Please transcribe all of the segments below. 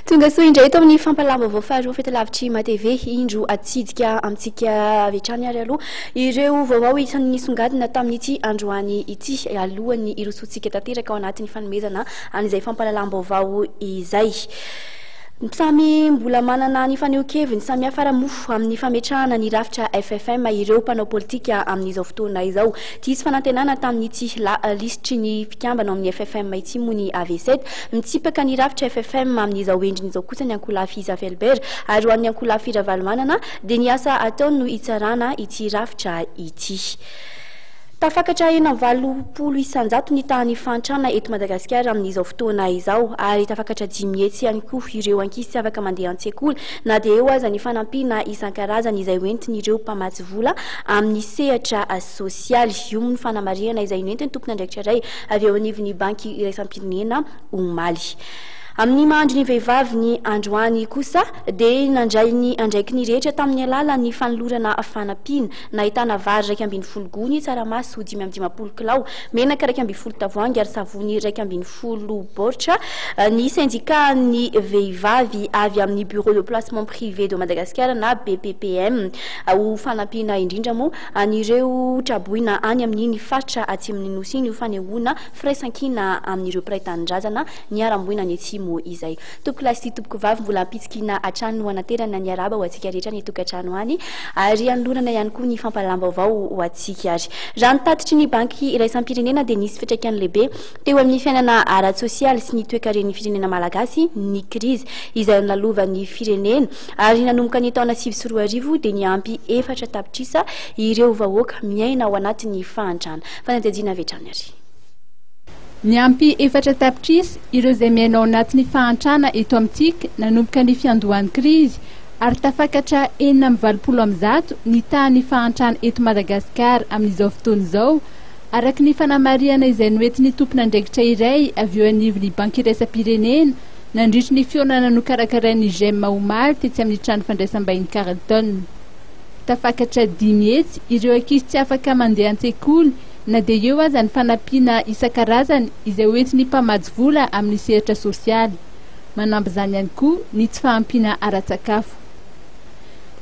Tonga soa indray eto amin'ny fampalava faharoa fitalavitry matv indro atsidika amintsika avy hatrany ary aloha ireo vaovao isan'ny nisongadina tamin'ity androany ity alohan'ny irosotsika tanteraka ao anatin'ny fanomezana an'izay fampalalam-baovao izay. Samy mbola manana ny fanehoan-keviny samy hafa mofo amin'ny fametrahana ny rafitra FFM ireo mpanao politika amin'izao fotoana izao. Tisy fanantenana tamin'ity lisitry ny mpikambana amin'ny FFM ity moa ny AV7 mitsipaka ny rafitra FFM amin'izao endriny izao kosa ny Ankolafy Iza Felbert ary ho an'ny Ankolafy Ravalomanana dia ny asa ataony no hitsarana ity rafitra ity. Tafakatra ena 80 isanjato ny tany fantrana eto Madagasikara amin'izao fotoana izao ary tafakatra 10 hetsy ihany koa ireo ankizy afaka mandeha an-tsekoly na dia eo aza ny fanampiana isan-karazany izay hoentiny ireo mpamatsy vola amin'ny sehatra sosialy. Io ny fanamarihana izay noentiny tompony andraikitra iray avy eo anivon'ny banky iraisam-pirenena omaly. Amin'ny mahandro ny vehivavy ny androany kosa dia nandrainy andraiky ny rehetra tamin'ny alalan'ny fanolorana fanampiana nahitana vary 2.5 gony, tsaramaso 5.10 kilao, menaka 2.5 tavoahangy ary savony 2.5 baoritra. Ny syndicat-ny vehivavy avy amin'ny bureau de placement privé de Madagascar na BPPM ho fanampiana indrindra moa anireo traboina any amin'ny faritra atsimo ny nosy iny ho fanehoana firaisankina amin'ireo mpiray tanindrazana ny aramboina ny atsimo izay. Tompoko lahy sy tompoko vavy mbola ampitsikina hatrany ho anaterana ny araba ho antsika rehetra ny tokantrano any ary anolorana ihany koa ny fampalalam-baovao ho antsika ary. Raha nitatitry ny banky iraisam-pirenena dia nisy fiantraikany lehibe teo amin'ny fiainana ara-tsosialy sy ny toe-karen'ny firenena malagasy ny krizy izay nalovany firenena ary nanomboka ny taona 2024 dia niampy 4 tapitrisa ireo vahoaka miaina ao anatin'ny fahantrana. Fanadihadiana avy hatrany ary. Niampy 4 tapitrisa ireo izay miaina ao anatin'ny fahantrana eto amintsika nanomboka ny fiandohan'ny krizy ary tafakatra 480 ny tany fahantrana eto Madagasikara amin'izao fotoana izao araka ny fanamarihana izay noentiny tompona andraikitra iray avy eo anivon'ny banky iraisam-pirenena nandritry ny fionana nokarakarain'ny GEM omaly tetsy amin'ny trano fandraisam-bahiny Carlton. Tafakatra 10 hetsy ireo ankizy tsy afaka mandeha an-tsekoly na dia eo aza ny fanampiana isan-karazany izay hoentiny mpamatsy vola amin'ny sehatra sosialy. Manamby izany ihany koa ny tsy fahampiana ara-tsakafo.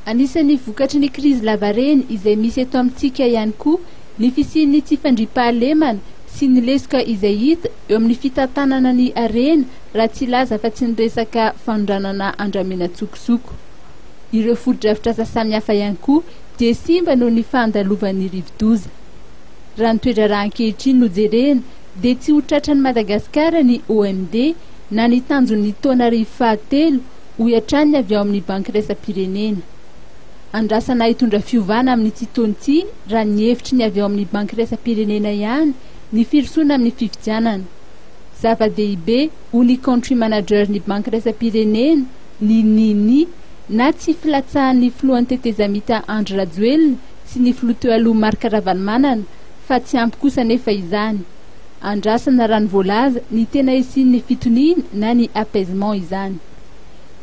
Anisan'ny vokatry ny krizy lavareny izay misy eto amintsika ihany koa ny fisian'ny tsy fandriam-pahalemana sy ny lesoka izay hita eo amin'ny fitantanana ny arena raha tsy laza fa tsy ny resaka fanondranana andramena tsokosoko. Ireo foto-drafitr'asa samihafa ihany koa dia simba noho ny fandalovan'ny rivo-doza. Raha nitoetra raha ankehitriny no jerena dia tsy ho tratran'ny Madagasikara ny OMD na ny tanjon'ny taona arivo fahatelo ho hiatraniny avy ao amin'ny banky iraisam-pirenena. Andrasana hitondra fiovana amin'ity taon'ity raha ny hevitry ny avy ao amin'ny banky iraisam-pirenena ihany ny firosoana amin'ny fifidianana. Zava-dehibe ho ny country manager ny banky iraisam-pirenena ny na tsy filatsahan'ny filohan'ny tetezamita Andry Rajoelina sy ny filoha teo aloha Marc Ravalomanana fa tsy ampy kosa nefa izany. Andrasana rano voalaza ny tena isian'ny fitoniana na ny apaisement izany.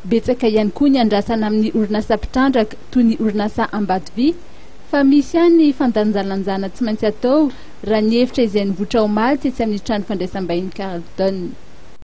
Betsaka ihany koa ny andrasana amin'ny orinasa mpitrandraka toy ny orinasa Ambatovi fa misy ihany ny fandanjalanjana tsy maintsy atao raha ny hevitra izay nivoatra omaly tetsy amin'ny trano fandraisam-bahiny Carlton.